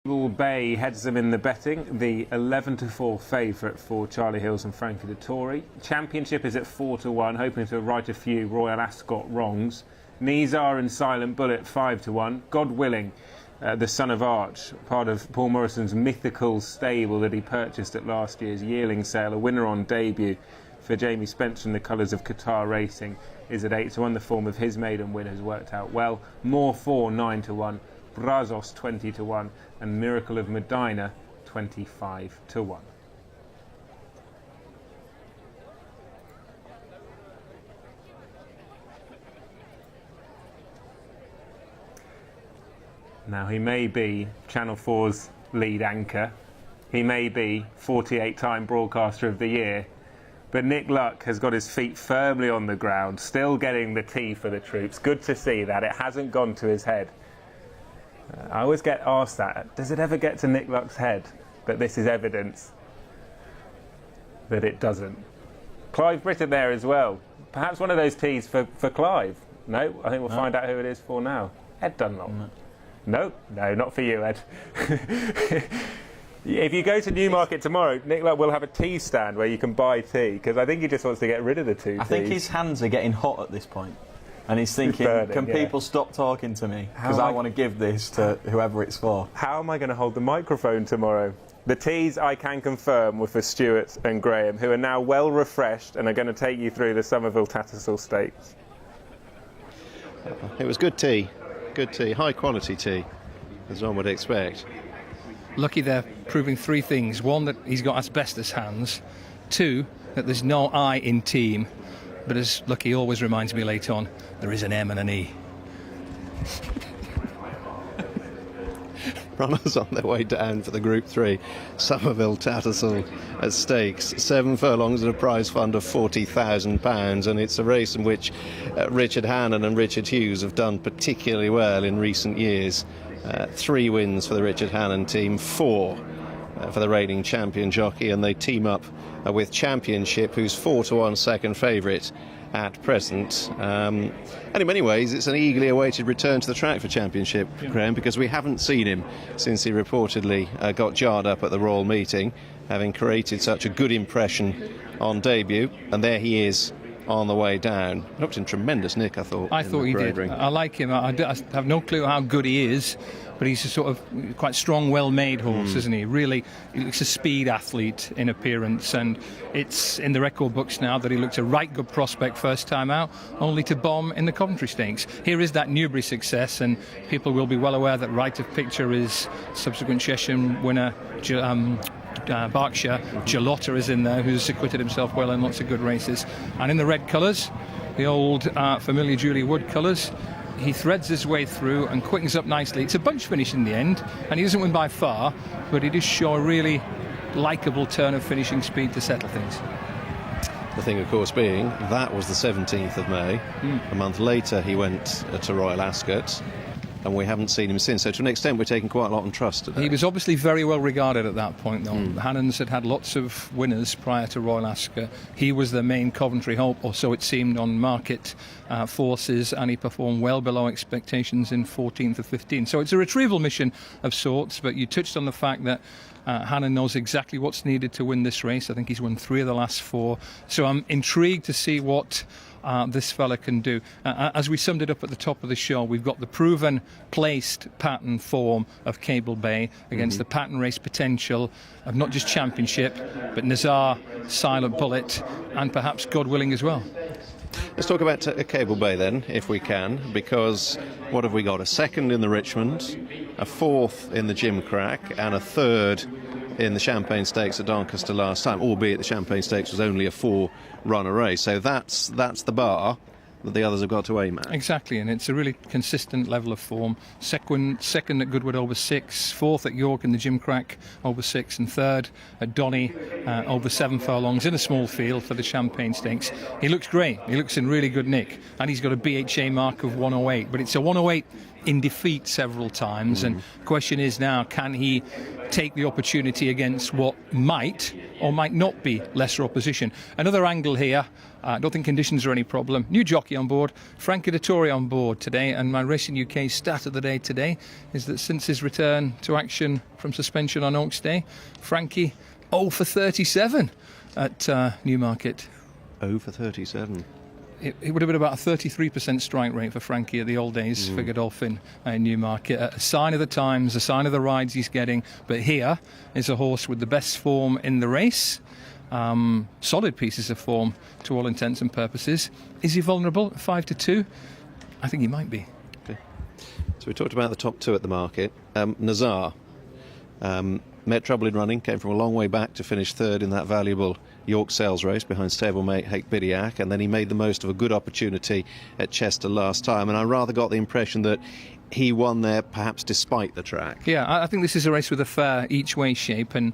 Bay heads them in the betting, the 11-4 favourite for Charlie Hills and Frankie Dettori. Championship is at 4-1, hoping to right a few Royal Ascot wrongs. Nizar and Silent Bullet 5-1. God Willing, the son of Arch, part of Paul Morrison's mythical stable that he purchased at last year's yearling sale, a winner on debut for Jamie Spencer in the colours of Qatar Racing, is at 8-1. The form of his maiden win has worked out well. More 4 9-1. Brazos 20-1 and Miracle of Medinah 25-1. Now he may be Channel 4's lead anchor, he may be 48-time broadcaster of the year, but Nick Luck has got his feet firmly on the ground, still getting the tea for the troops. Good to see that. It hasn't gone to his head. I always get asked that, does it ever get to Nick Luck's head? But this is evidence that it doesn't. Clive Britton there as well. Perhaps one of those teas for Clive. No, I think we'll find out who it is for now. Ed Dunlop. No, not for you, Ed. If you go to Newmarket tomorrow, Nick Luck will have a tea stand where you can buy tea, because I think he just wants to get rid of the two teas. I think his hands are getting hot at this point. And he's thinking, can people stop talking to me? Because I want to give this to whoever it's for. How am I going to hold the microphone tomorrow? The teas, I can confirm, were for Stuart and Graham, who are now well refreshed and are going to take you through the Somerville Tattersall Stakes. It was good tea, high quality tea, as one would expect. Lucky they're proving three things. One, that he's got asbestos hands. Two, that there's no I in team. But as Lucky always reminds me late on, there is an M and an E. Runners on their way down for the Group 3 Somerville Tattersall Stakes. 7 furlongs at a prize fund of £40,000, and it's a race in which Richard Hannon and Richard Hughes have done particularly well in recent years. 3 wins for the Richard Hannon team, 4 for the reigning champion jockey, and they team up with Championship, who's 4-1 second favourite at present. And in many ways it's an eagerly awaited return to the track for Championship, Graham, because we haven't seen him since he reportedly got jarred up at the Royal Meeting, having created such a good impression on debut, and there he is on the way down. Looked in tremendous nick, I thought. I thought he did. I like him. I have no clue how good he is, but he's a sort of quite strong, well-made horse, isn't he? Really, he looks a speed athlete in appearance, and it's in the record books now that he looked a right good prospect first time out, only to bomb in the Coventry Stakes. Here is that Newbury success, and people will be well aware that right of picture is subsequent Cheshire winner Berkshire. Gelotta is in there, who's acquitted himself well in lots of good races. And in the red colours, the old familiar Julie Wood colours, he threads his way through and quickens up nicely. It's a bunch finish in the end, and he doesn't win by far, but he does show a really likeable turn of finishing speed to settle things. The thing, of course, being that was the 17th of May. A month later he went to Royal Ascot, and we haven't seen him since. So to an extent we're taking quite a lot on trust today. He was obviously very well regarded at that point, though. Hannon's had lots of winners prior to Royal Ascot. He was the main Coventry hope, or so it seemed on market forces, and he performed well below expectations in 14th of 15. So it's a retrieval mission of sorts, but you touched on the fact that Hannon knows exactly what's needed to win this race. I think he's won 3 of the last 4. So I'm intrigued to see what this fella can do. As we summed it up at the top of the show, we've got the proven placed pattern form of Cable Bay against the pattern race potential of not just Championship, but Nazar, Silent Bullet, and perhaps God Willing as well. Let's talk about Cable Bay then, if we can, because what have we got? A 2nd in the Richmond, a 4th in the Gimcrack, and a 3rd in the Champagne Stakes at Doncaster last time, albeit the Champagne Stakes was only a 4-runner race. So that's the bar that the others have got to aim at. Exactly, and it's a really consistent level of form. Second at Goodwood over 6, 4th at York in the Gimcrack over 6, and 3rd at Donny over 7 furlongs in a small field for the Champagne Stakes. He looks great. He looks in really good nick, and he's got a BHA mark of 108, but it's a 108 in defeat several times, and the question is now, can he take the opportunity against what might or might not be lesser opposition? Another angle here, I don't think conditions are any problem. New jockey on board, Frankie Dettori on board today, and my Racing UK stat of the day today is that since his return to action from suspension on Oaks Day, Frankie 0 for 37 at Newmarket. 0 for 37. It would have been about a 33% strike rate for Frankie at the old days for Godolphin in Newmarket. A sign of the times, a sign of the rides he's getting. But here is a horse with the best form in the race. Solid pieces of form to all intents and purposes. Is he vulnerable at 5-2? I think he might be. Okay. So we talked about the top two at the market. Nazar met trouble in running, came from a long way back to finish third in that valuable York Sales race behind stablemate Hake Bidiak, and then he made the most of a good opportunity at Chester last time, and I rather got the impression that he won there perhaps despite the track. Yeah, I think this is a race with a fair each-way shape, and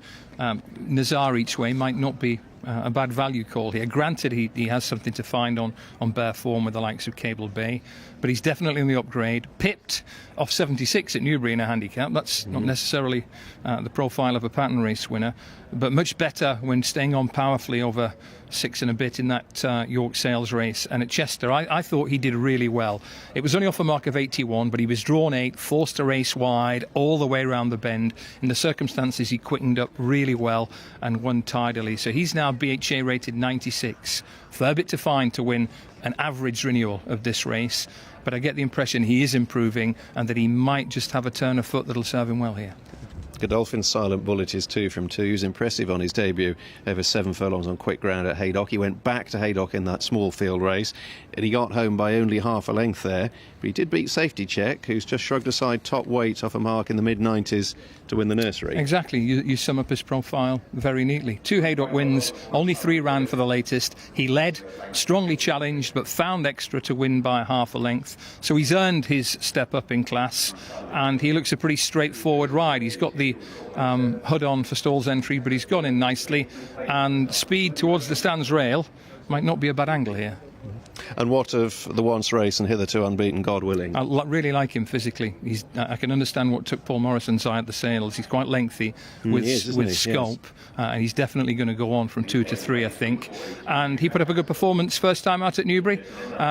Nazar each way might not be a bad value call here. Granted, he has something to find on bare form with the likes of Cable Bay, but he's definitely in the upgrade. Pipped off 76 at Newbury in a handicap. That's not necessarily the profile of a pattern race winner, but much better when staying on powerfully over 6 and a bit in that York Sales race. And at Chester, I thought he did really well. It was only off a mark of 81, but he was drawn 8, forced to race wide all the way around the bend. In the circumstances, he quickened up really well and won tidily. So he's now BHA rated 96. Fair bit to find to win an average renewal of this race, but I get the impression he is improving and that he might just have a turn of foot that'll serve him well here. Godolphin's Silent Bullet is 2 from 2. He was impressive on his debut over 7 furlongs on quick ground at Haydock. He went back to Haydock in that small field race, and he got home by only half a length there. But he did beat Safety Check, who's just shrugged aside top weight off a mark in the mid-90s to win the nursery. Exactly. You sum up his profile very neatly. 2 Haydock wins, only 3 ran for the latest. He led, strongly challenged, but found extra to win by half a length. So he's earned his step up in class, and he looks a pretty straightforward ride. He's got the hood on for stalls entry, but he's gone in nicely, and speed towards the stands rail might not be a bad angle here. And what of the once race and hitherto unbeaten God Willing? I really like him physically. I can understand what took Paul Morrison's eye at the sales. He's quite lengthy with sculpt, and he's definitely going to go on from 2 to 3, I think. And he put up a good performance first time out at Newbury.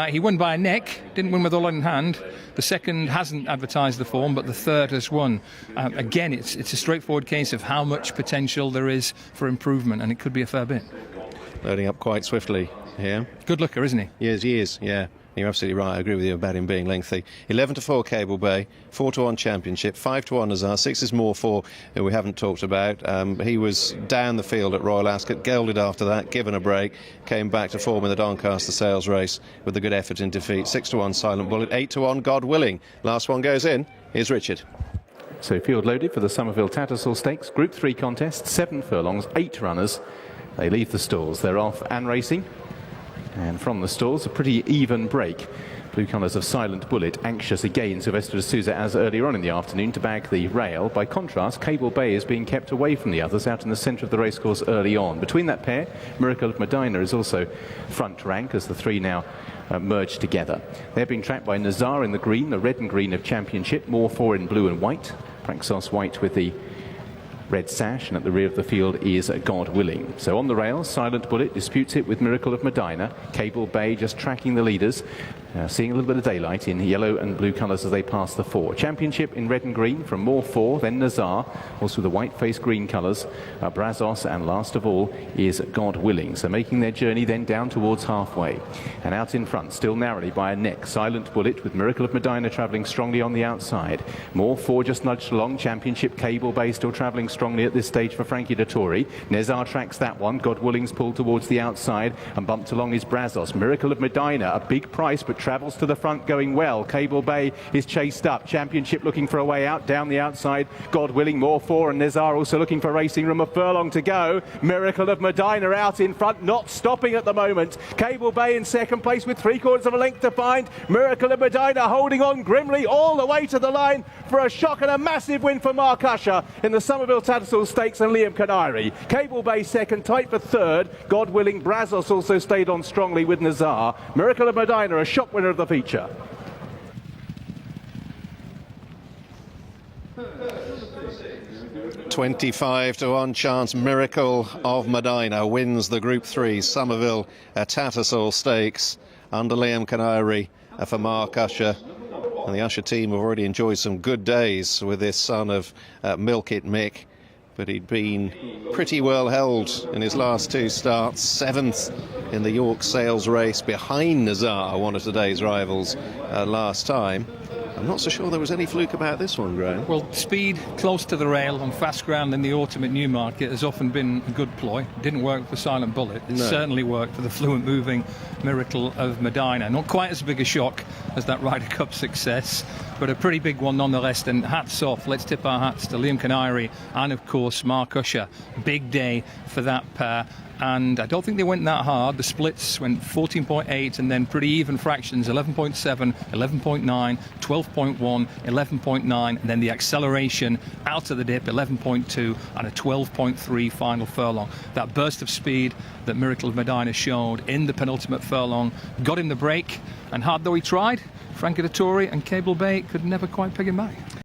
He won by a neck, didn't win with all in hand. The second hasn't advertised the form, but the third has won. Again, it's a straightforward case of how much potential there is for improvement, and it could be a fair bit. Loading up quite swiftly here. Good looker, isn't he? Yes, he is, yeah. You're absolutely right. I agree with you about him being lengthy. 11-4 Cable Bay, 4-1 Championship, 5-1 Nazar, 6 is more for who we haven't talked about. He was down the field at Royal Ascot, gelded after that, given a break, came back to form in the Doncaster Sales race with a good effort in defeat. 6-1 Silent Bullet, 8-1 God Willing. Last one goes in. Here's Richard. So field loaded for the Somerville Tattersall Stakes, Group 3 contest, 7 furlongs, 8 runners. They leave the stalls. They're off and racing. And from the stalls, a pretty even break. Blue colours of Silent Bullet, anxious again, Sylvester de Souza, as earlier on in the afternoon, to bag the rail. By contrast, Cable Bay is being kept away from the others out in the centre of the racecourse early on. Between that pair, Miracle of Medina is also front rank as the 3 now merge together. They're being tracked by Nazar in the green, the red and green of Championship, more 4 in blue and white. Praxos white with the red sash, and at the rear of the field is God Willing. So on the rails, Silent Bullet disputes it with Miracle of Medina. Cable Bay just tracking the leaders, seeing a little bit of daylight in yellow and blue colours as they pass the 4. Championship in red and green from more 4, then Nazar, also the white-faced green colours, Brazos, and last of all is God Willing. So making their journey then down towards halfway. And out in front, still narrowly by a neck, Silent Bullet with Miracle of Medina travelling strongly on the outside. More 4 just nudged along. Championship, Cable Bay still travelling strongly at this stage for Frankie Dettori. Nazar tracks that one. God Willing's pulled towards the outside, and bumped along is Brazos. Miracle of Medina, a big price, but travels to the front going well. Cable Bay is chased up. Championship looking for a way out down the outside. God Willing, more 4, and Nazar also looking for racing room. A furlong to go. Miracle of Medina out in front, not stopping at the moment. Cable Bay in second place with 3/4 of a length to find. Miracle of Medina holding on grimly all the way to the line for a shock and a massive win for Mark Usher in the Somerville Tattersall Stakes and Liam Canary. Cable Bay second, tight for third. God Willing, Brazos also stayed on strongly with Nazar. Miracle of Medina, a shock winner of the feature. 25 to 1 chance Miracle of Medinah wins the Group 3 Somerville Tattersall Stakes under Liam Canary for Mark Usher. And the Usher team have already enjoyed some good days with this son of Milk It Mick, but he'd been pretty well held in his last 2 starts. 7th in the York Sales race behind Nazar, one of today's rivals, last time. I'm not so sure there was any fluke about this one, Graham. Well, speed close to the rail on fast ground in the autumn at Newmarket has often been a good ploy. It didn't work for Silent Bullet. It certainly worked for the fluent moving Miracle of Medinah. Not quite as big a shock as that Ryder Cup success, but a pretty big one nonetheless. And hats off, let's tip our hats to Liam Canary and of course Mark Usher. Big day for that pair. And I don't think they went that hard. The splits went 14.8 and then pretty even fractions, 11.7, 11.9, 12.1, 11.9, and then the acceleration out of the dip, 11.2, and a 12.3 final furlong. That burst of speed that Miracle of Medinah showed in the penultimate furlong got him the break, and hard though he tried, Frankie Dettori and Cable Bay could never quite peg him back.